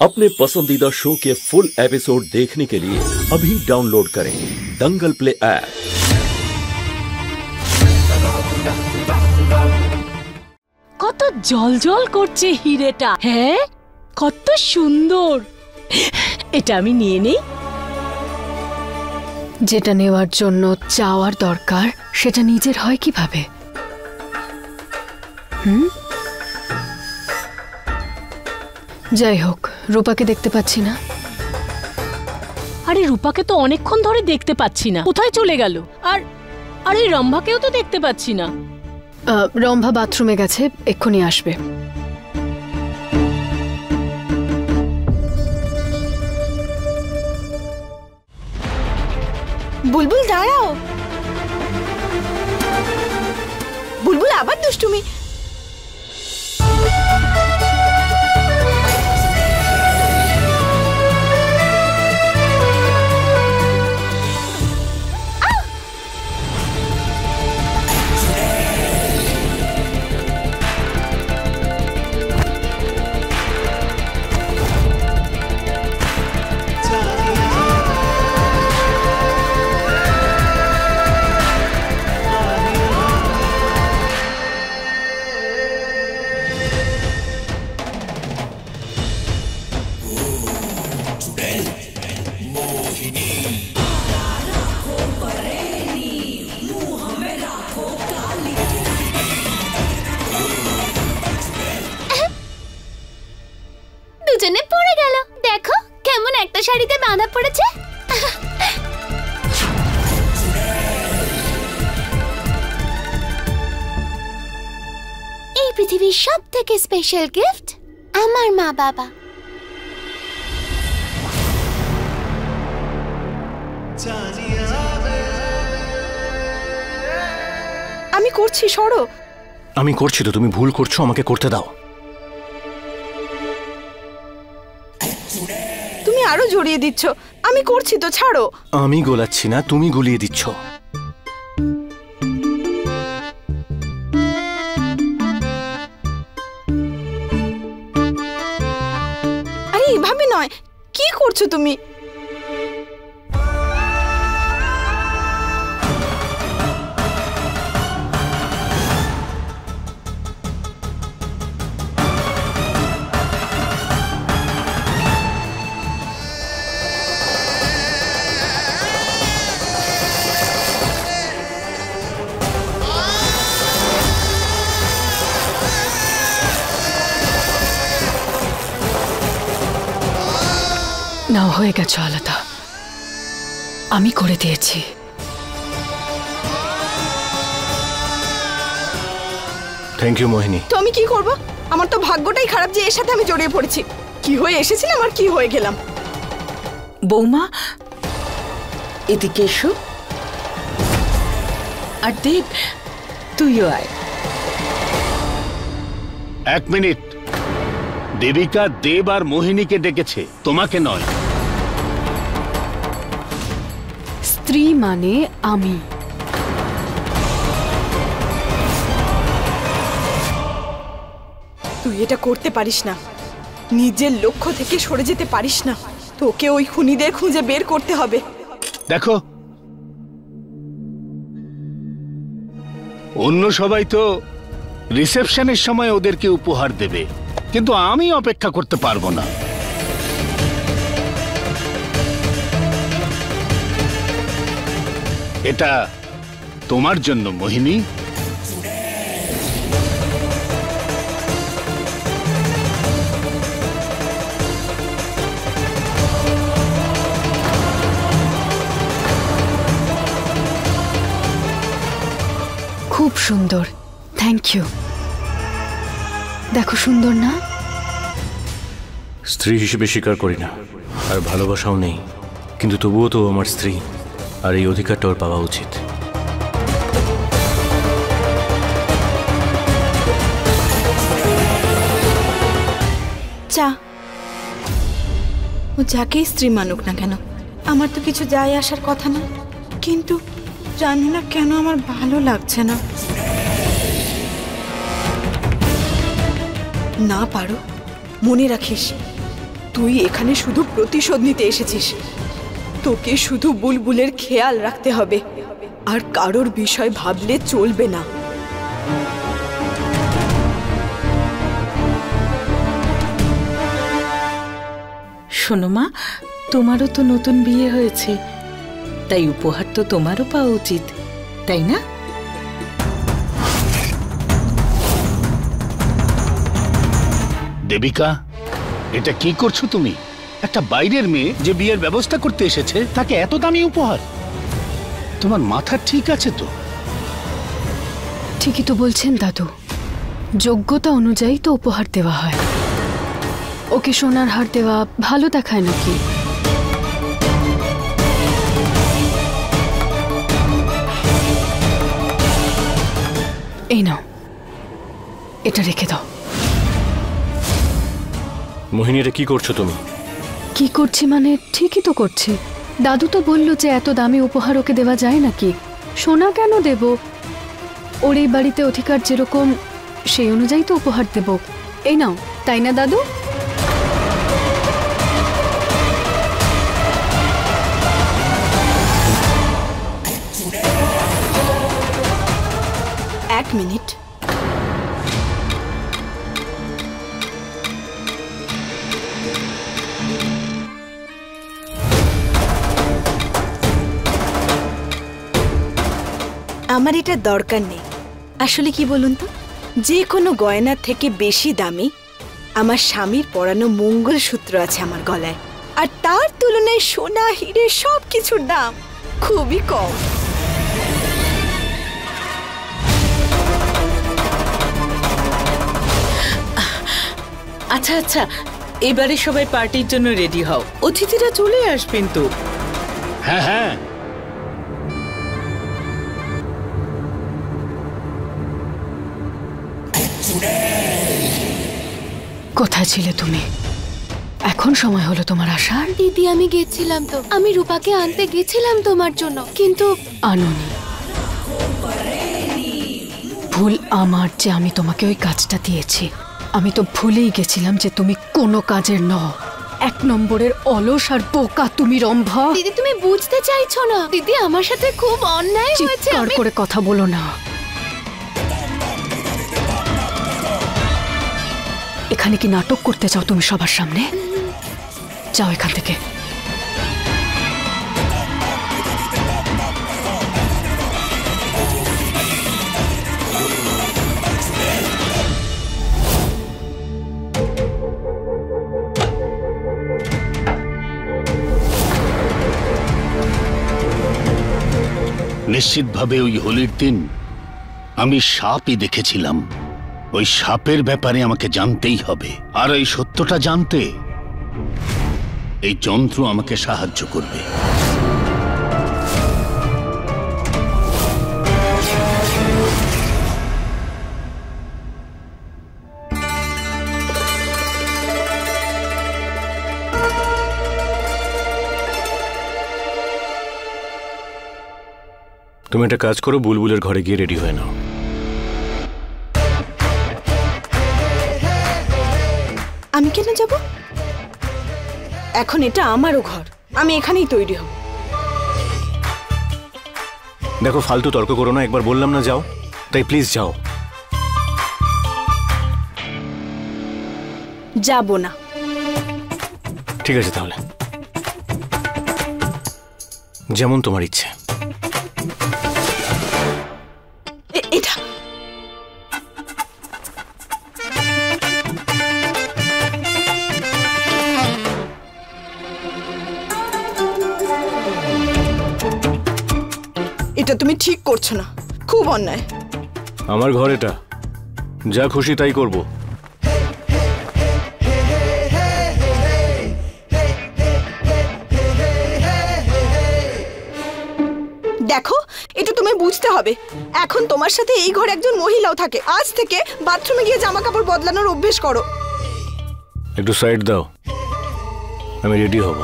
अपने पसंदीदा शो के फुल एपिसोड देखने के लिए अभी डाउनलोड करें दंगल प्ले ऐप। কত জলজল করছে হিরেটা, হ্যাঁ কত সুন্দর। এটা আমি নিয়ে নেই। যেটা নেওয়ার জন্য চাওয়ার দরকার সেটা নিজের হয় কিভাবে? যাই হোক, রূপাকে দেখতে পাচ্ছি না। আরে রূপাকে তো অনেকক্ষণ ধরে দেখতে পাচ্ছি না, কোথায় চলে গেল? আর আরে রম্ভাকেও তো দেখতে পাচ্ছি না। রম্ভা বাথরুমে গেছে, এক্ষুনি আসবে। বুলবুল দাঁড়াও, বুলবুল আবার দুষ্টুমি। দুজনে পড়ে গেল, দেখো কেমন একটা শাড়িতে বাঁধা পড়েছে। এই পৃথিবীর সব থেকে স্পেশাল গিফট আমার মা বাবা। আমি করছি, সরো। আমি করছি তো, তুমি ভুল করছো, আমাকে করতে দাও। তুমি আরো জড়িয়ে দিচ্ছ। আমি করছি তো, ছাড়ো। আমি গোলাচ্ছি না, তুমি গুলিয়ে দিচ্ছ। আরে এভাবে নয়, কি করছো তুমি? না, হয়ে গেছে আলাদা, আমি করে দিয়েছি। থ্যাংক ইউ মোহিনী। তো আমি কি করব? আমার তো ভাগ্যটাই খারাপ যে এর সাথে আমি জড়িয়ে পড়েছি। কি হয়ে এসেছিলাম আর কি হয়ে গেলাম। বৌমা, এদিকে এসো। আর দেব, তুইও আয়। এক মিনিট, দেবিকা দেব আর মোহিনীকে ডেকেছে, তোমাকে নয়। স্ত্রী মানে আমি। তুই এটা করতে পারিস না, নিজের লক্ষ্য থেকে সরে যেতে পারিস না। তোকে ওই খুনিদের খুঁজে বের করতে হবে। দেখো, অন্য সবাই তো রিসেপশনের সময় ওদেরকে উপহার দেবে, কিন্তু আমি অপেক্ষা করতে পারবো না। এটা তোমার জন্য মোহিনী। খুব সুন্দর, থ্যাংক ইউ। দেখো সুন্দর না? স্ত্রী হিসেবে স্বীকার করি না, আর ভালোবাসাও নেই, কিন্তু তবুও তো আমার স্ত্রী, আর এই অধিকারটা ওর পাওয়া উচিত। চা, ও যাকেই স্ত্রী মানুক না কেন, আমার তো কিছু যায় আসার কথা না, কিন্তু জানি না কেন আমার ভালো লাগছে না। না পারো, মনে রাখিস তুই এখানে শুধু প্রতিশোধ নিতে এসেছিস। তোকে শুধু বুলবুলের খেয়াল রাখতে হবে, আর কারোর বিষয় ভাবলে চলবে না। শোনো মা, তোমারও তো নতুন বিয়ে হয়েছে, তাই উপহার তো তোমারও পাওয়া উচিত, তাই না? দেবিকা, এটা কি করছো তুমি? একটা বাইরের মেয়ে যে বিয়ের ব্যবস্থা করতে এসেছে তাকে এত দামি উপহার? তোমার মাথা ঠিক আছে তো? ঠিকই তো বলছেন দাদু, যোগ্যতা অনুযায়ী তো উপহার দেওয়া হয়। ওকে সোনার হার দেওয়া ভালো দেখায় নাকি? এই নাও, এটা রেখে দাও। মোহিনী, এটা কি করছো তুমি? কি করছি মানে ঠিকই তো করছি। দাদু তো বলল যে এত দামি উপহার ওকে দেওয়া যায় নাকি। সোনা কেন দেব? ওর এই বাড়িতে অধিকার যেরকম সেই অনুযায়ী তো উপহার দেব। এই নাও, তাই না দাদু? এক মিনিট। আমার এটা দরকার নেই। আসলে কি বলুন তো, যে কোনো গয়নার থেকে বেশি দামি আমার স্বামীর পরানো মঙ্গলসূত্র আছে আমার গলায়, আর তার তুলনায় সোনা হিরে সবকিছুর দাম খুবই কম। আচ্ছা আচ্ছা, এবারে সবাই পার্টির জন্য রেডি হও, অতিথিরা চলে আসবেন তো। হ্যাঁ হ্যাঁ, কোথায় ছিলে তুমি? এখন সময় হলো তোমার আসার। দিদি, আমি গেছিলাম তো, আমি রূপাকে আনতে গেছিলাম তোমার জন্য, কিন্তু আনোনি। ভুল আমার যে আমি তোমাকে ওই কাজটা দিয়েছি। আমি তো ভুলেই গেছিলাম যে তুমি কোনো কাজের নও। এক নম্বরের অলস আর বোকা তুমি, রম্ভা। দিদি তুমি বুঝতে চাইছো না। দিদি, আমার সাথে খুব অন্যায় হয়েছে। চিৎকার করে কথা বলো না। এখানে কি নাটক করতে চাও তুমি সবার সামনে? যাও এখান থেকে। নিশ্চিতভাবে ওই হোলির দিন আমি সাপই দেখেছিলাম। ওই সাপের ব্যাপারে আমাকে জানতেই হবে, আর এই সত্যটা জানতে এই যন্ত্র আমাকে সাহায্য করবে। তুমি একটা কাজ করো, বুলবুলের ঘরে গিয়ে রেডি হয়ে নাও। আমি কেন যাব? এখন এটা আমারও ঘর, আমি এখানেই তৈরি হব। দেখো, ফালতু তর্ক করো না, একবার বললাম না যাও, তাই প্লিজ যাও। যাব না। ঠিক আছে তাহলে, যেমন তোমার ইচ্ছে। এটা এটা তুমি ঠিক করছো না, খুব অন্যায়। আমার ঘর এটা, যা খুশি তাই করব। দেখো, এটা তুমি বুঝতে হবে। এখন তোমার সাথে এই ঘরে একজন মহিলাও থাকে। আজ থেকে বাথরুমে গিয়ে জামা কাপড় বদলানোর অভ্যেস করো। একটু সাইড দাও, আমি রেডি হব।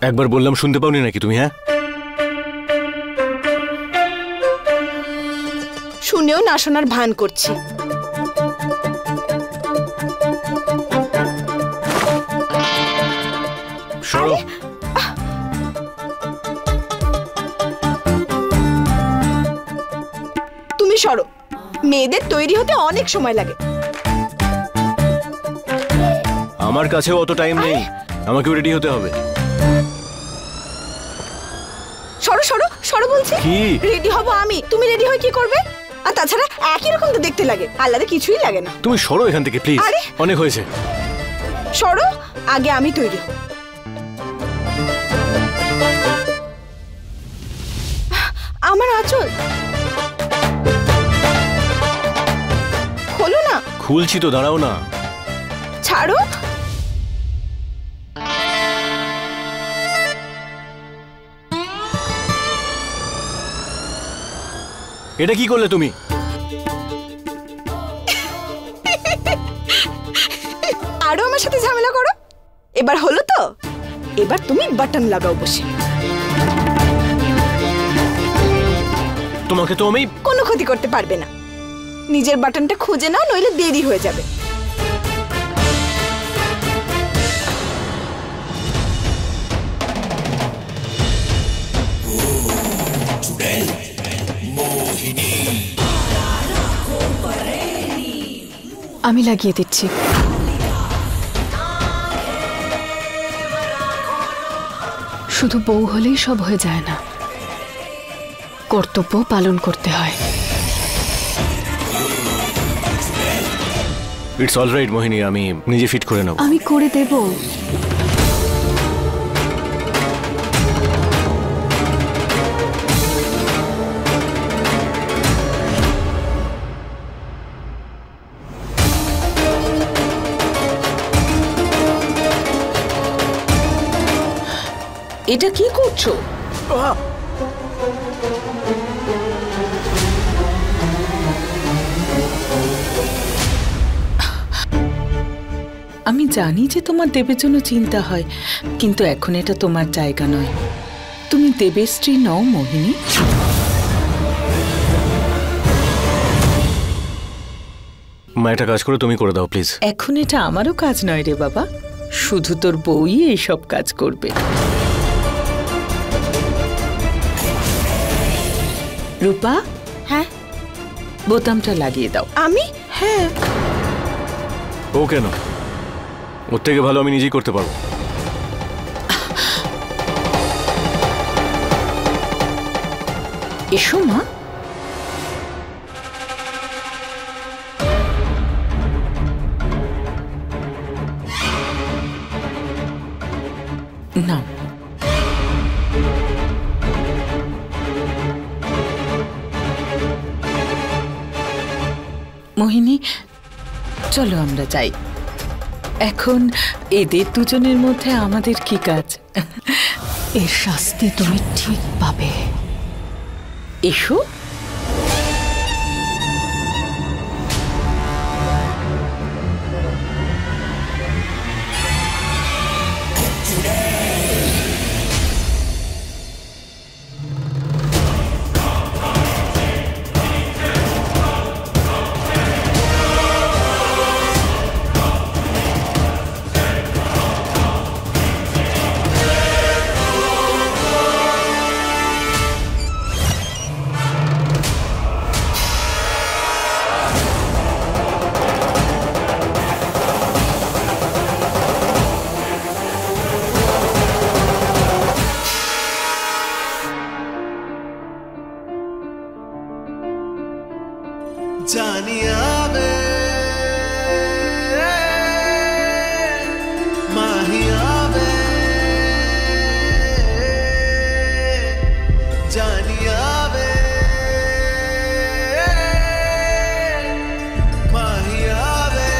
একবার বললাম শুনতে পাওনি নাকি তুমি? হ্যাঁ, শুনেও না শোনার ভান করছি। মেয়েদের তৈরি হতে অনেক সময় লাগে। আমার কাছেও অত টাইম নেই, আমাকেও রেডি হতে হবে। সরো সরো সরো বলছি। কি? রেডি হব আমি, তুমি রেডি হয়ে কি করবে? আর তাছাড়া একই রকম তো দেখতে লাগে, আলাদা কিছুই লাগে না। তুমি সরো এখান থেকে প্লিজ, আরে! অনেক হয়েছে। সরো, আগে আমি তৈরি হব। আমার আঁচল খোলো না। খুলছি তো, দাঁড়াও না। ছাড়ো। এটা কি করলে তুমি? আরো আমার সাথে ঝামেলা করো। এবার হলো তো, এবার তুমি বাটন লাগাও বসে। তোমাকে তো আমি কোনো ক্ষতি করতে পারবে না। নিজের বাটনটা খুঁজে নাও, নইলে দেরি হয়ে যাবে। আমি লাগিয়ে দিচ্ছি। শুধু বউ হলেই সব হয়ে যায় না, কর্তব্য পালন করতে হয়। ইটস অলরাইট মোহিনী, আমি নিজে ফিট করে নেব। আমি করে দেব। এটা কি করছো? আমি জানি যে তোমার দেবের জন্য চিন্তা হয়, কিন্তু এখন এটা তোমার জায়গা নয়। তুমি দেবের স্ত্রী নও মোহিনী। মা, একটা কাজ করে তুমি করে দাও প্লিজ। এখন এটা আমারও কাজ নয় রে বাবা, শুধু তোর বউই এইসব কাজ করবে। রূপা, হ্যাঁ বোতামটা লাগিয়ে দাও। আমি? হ্যাঁ। ও কেন? ওর থেকে ভালো আমি নিজেই করতে পারবো। এসো মা। নাও। মোহিনী, চলো আমরা যাই। এখন এদের দুজনের মধ্যে আমাদের কি কাজ? এর শাস্তি তুমি ঠিক পাবে। এসো। জানিয়া বে মাহিয়া বে জানিয়া বে মাহিয়া বে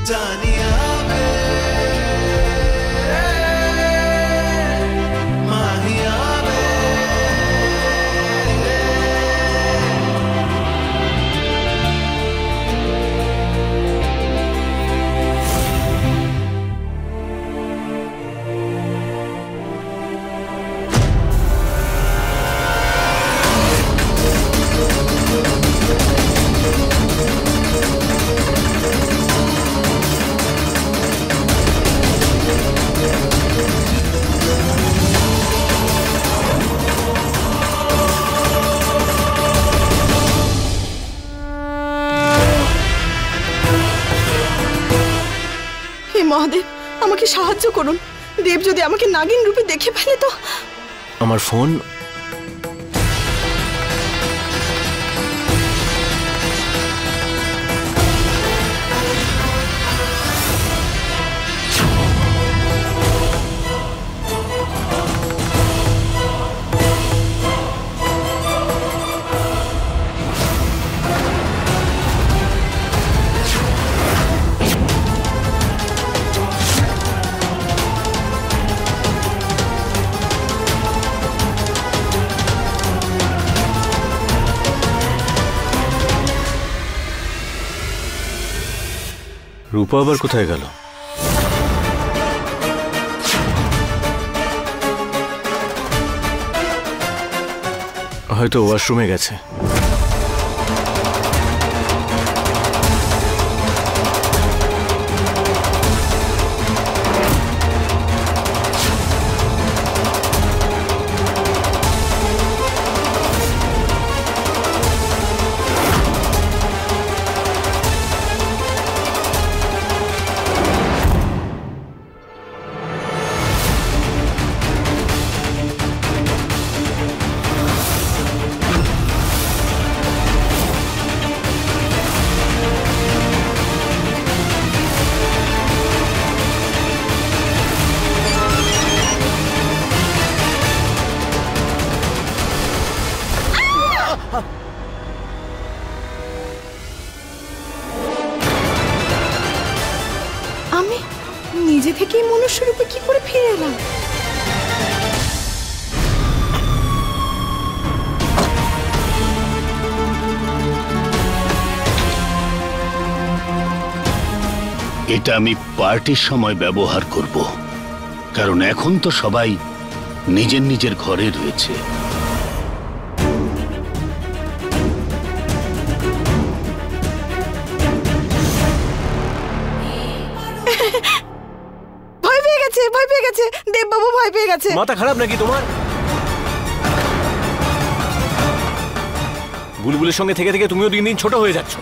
জানিয়া বে মাহিয়া বে মহাদেব, আমাকে সাহায্য করুন। দেব যদি আমাকে নাগিন রূপে দেখে ফেলে তো। আমার ফোন। রূপা আবার কোথায় গেল? হয়তো ওয়াশরুমে গেছে। আমি নিজে থেকেই মনুষ্য রূপে কি করে ফিরে এলাম? এটা আমি পার্টির সময় ব্যবহার করব, কারণ এখন তো সবাই নিজের নিজের ঘরে রয়েছে। ভয় পেয়ে গেছে, ভয় পেয়ে গেছে, দেববাবু ভয় পেয়ে গেছে। মাথা খারাপ নাকি তোমার? বুলবুলের সঙ্গে থেকে থেকে তুমিও দিন দিন ছোট হয়ে যাচ্ছ।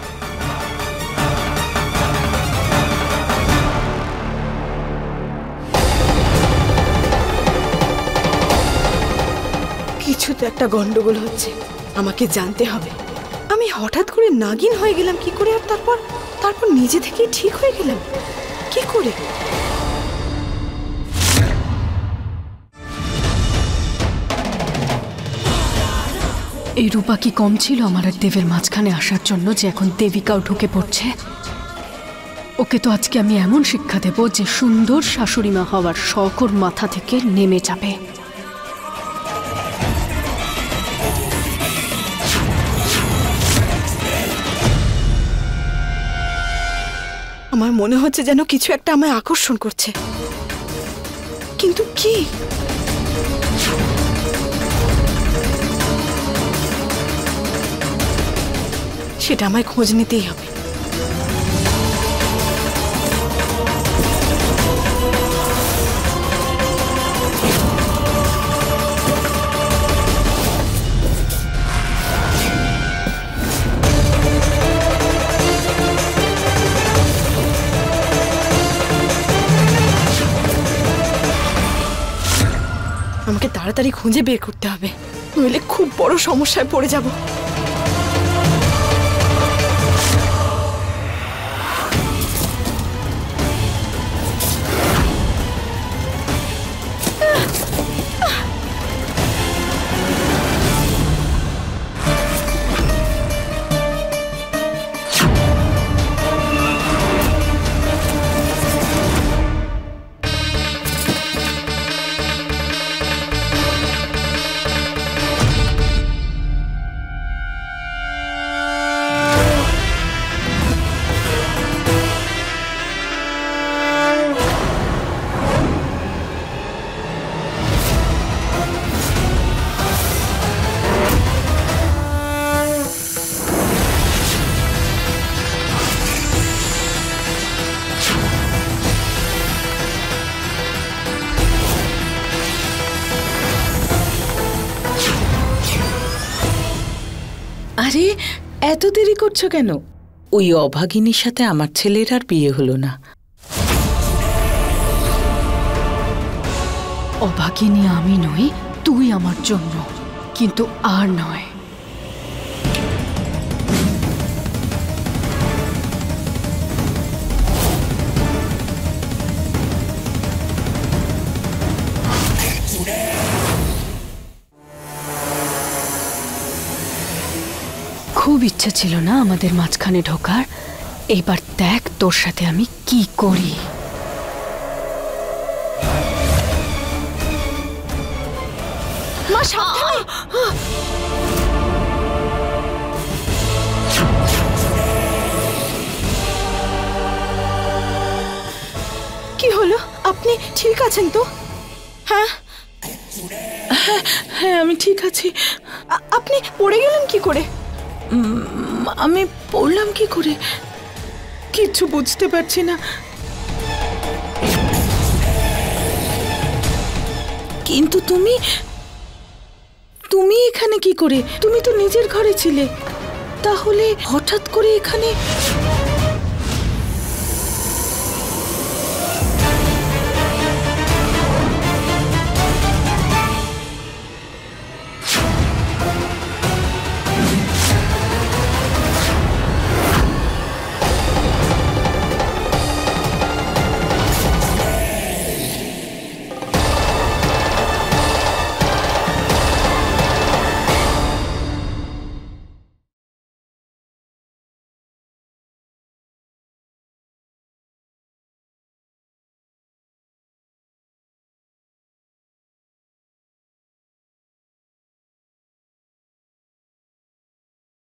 কিছু তো একটা গন্ডগোল হচ্ছে, আমাকে জানতে হবে। আমি হঠাৎ করে নাগিন হয়ে গেলাম কি করে, আর তারপর নিজে থেকেই ঠিক হয়ে গেলাম কি করে? এই রূপা কি কম ছিল আমার আর দেবের মাঝখানে আসার জন্য, যে এখন দেবিকাও ঢুকে পড়ছে? ওকে তো আজকে আমি এমন শিক্ষা দেব যে সুন্দর শাশুড়ি মা হওয়ার শখ ওর মাথা থেকে নেমে যাবে। আমার মনে হচ্ছে যেন কিছু একটা আমায় আকর্ষণ করছে, কিন্তু কি? সেটা আমায় খোঁজ নিতেই হবে। আমাকে তাড়াতাড়ি খুঁজে বের করতে হবে, নইলে খুব বড় সমস্যায় পড়ে যাব। আরে এত দেরি করছো কেন? ওই অভাগিনীর সাথে আমার ছেলের আর বিয়ে হলো না। অভাগিনী আমি নই, তুই আমার জন্য, কিন্তু আর নয়। খুব ইচ্ছা ছিল না আমাদের মাঝখানে ঢোকার। এইবার দেখ তোর সাথে আমি কি করি। মা সাবধানে। কি হলো? আপনি ঠিক আছেন তো? হ্যাঁ হ্যাঁ আমি ঠিক আছি। আপনি পড়ে গেলেন কি করে? আমি পড়লাম কি করে কিচ্ছু বুঝতে পারছি না। কিন্তু তুমি এখানে কি করে? তুমি তো নিজের ঘরে ছিলে, তাহলে হঠাৎ করে এখানে?